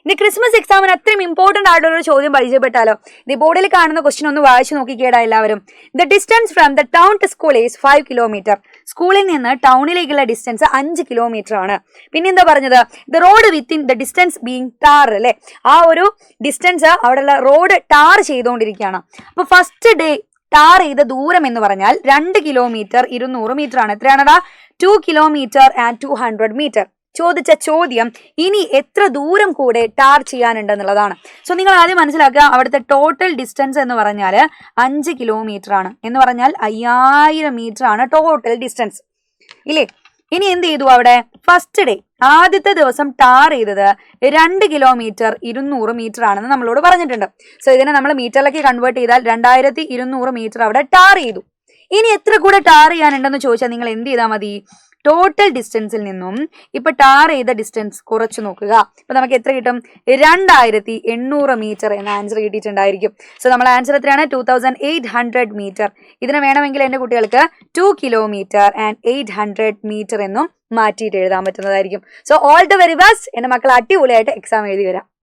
ഇനി ക്രിസ്മസ് എക്സാമിന് അത്രയും ഇമ്പോർട്ടന്റ് ആയിട്ടുള്ള ഒരു ചോദ്യം പരിചയപ്പെട്ടാലോ? ഈ ബോർഡിൽ കാണുന്ന ക്വസ്റ്റ്യൻ ഒന്ന് വായിച്ചു നോക്കിക്കേടാ എല്ലാവരും. The distance from the town to school is 5 kilometre. സ്കൂളിൽ നിന്ന് ടൗണിലേക്കുള്ള ഡിസ്റ്റൻസ് 5 കിലോമീറ്റർ ആണ്. പിന്നെ എന്താ പറഞ്ഞത്? The road within the distance being tar അല്ലെ, ആ ഒരു ഡിസ്റ്റൻസ് അവിടെയുള്ള റോഡ് ടാർ ചെയ്തുകൊണ്ടിരിക്കുകയാണ്. അപ്പൊ ഫസ്റ്റ് ഡേ ടാർ ചെയ്ത ദൂരം എന്ന് പറഞ്ഞാൽ 2 കിലോമീറ്റർ 200 മീറ്റർ ആണ്. എത്രയാണടാ? 2 കിലോമീറ്റർ ആൻഡ് 200 മീറ്റർ. ചോദിച്ച ചോദ്യം ഇനി എത്ര ദൂരം കൂടെ ടാർ ചെയ്യാനുണ്ടെന്നുള്ളതാണ്. സോ നിങ്ങൾ ആദ്യം മനസ്സിലാക്കുക, അവിടുത്തെ ടോട്ടൽ ഡിസ്റ്റൻസ് എന്ന് പറഞ്ഞാൽ 5 കിലോമീറ്റർ ആണ്. എന്ന് പറഞ്ഞാൽ 5000 മീറ്റർ ആണ് ടോട്ടൽ ഡിസ്റ്റൻസ് ഇല്ലേ? ഇനി എന്ത് ചെയ്തു? അവിടെ ഫസ്റ്റ് ഡേ ആദ്യത്തെ ദിവസം ടാർ ചെയ്തത് 2 കിലോമീറ്റർ 200 മീറ്റർ ആണെന്ന് നമ്മളോട് പറഞ്ഞിട്ടുണ്ട്. സോ ഇതിനെ നമ്മൾ മീറ്ററിലേക്ക് കൺവേർട്ട് ചെയ്താൽ 2200 മീറ്റർ അവിടെ ടാർ ചെയ്തു. ഇനി എത്ര കൂടെ ടാർ ചെയ്യാനുണ്ടെന്ന് ചോദിച്ചാൽ നിങ്ങൾ എന്ത് ചെയ്താൽ മതി? ടോട്ടൽ ഡിസ്റ്റൻസിൽ നിന്നും ഇപ്പൊ ടാർ ചെയ്ത ഡിസ്റ്റൻസ് കുറച്ച് നോക്കുക. ഇപ്പൊ നമുക്ക് എത്ര കിട്ടും? 2800 മീറ്റർ എന്ന ആൻസർ കിട്ടിയിട്ടുണ്ടായിരിക്കും. സോ നമ്മൾ ആൻസർ എത്രയാണ്? 2800 മീറ്റർ. ഇതിനെ വേണമെങ്കിൽ എന്റെ കുട്ടികൾക്ക് 2 കിലോമീറ്റർ ആൻഡ് 800 മീറ്റർ എന്നും മാറ്റിയിട്ട് എഴുതാൻ പറ്റുന്നതായിരിക്കും. So all the very best. എന്റെ മക്കൾ അടിപൊളിയായിട്ട് എക്സാം എഴുതി വരാം.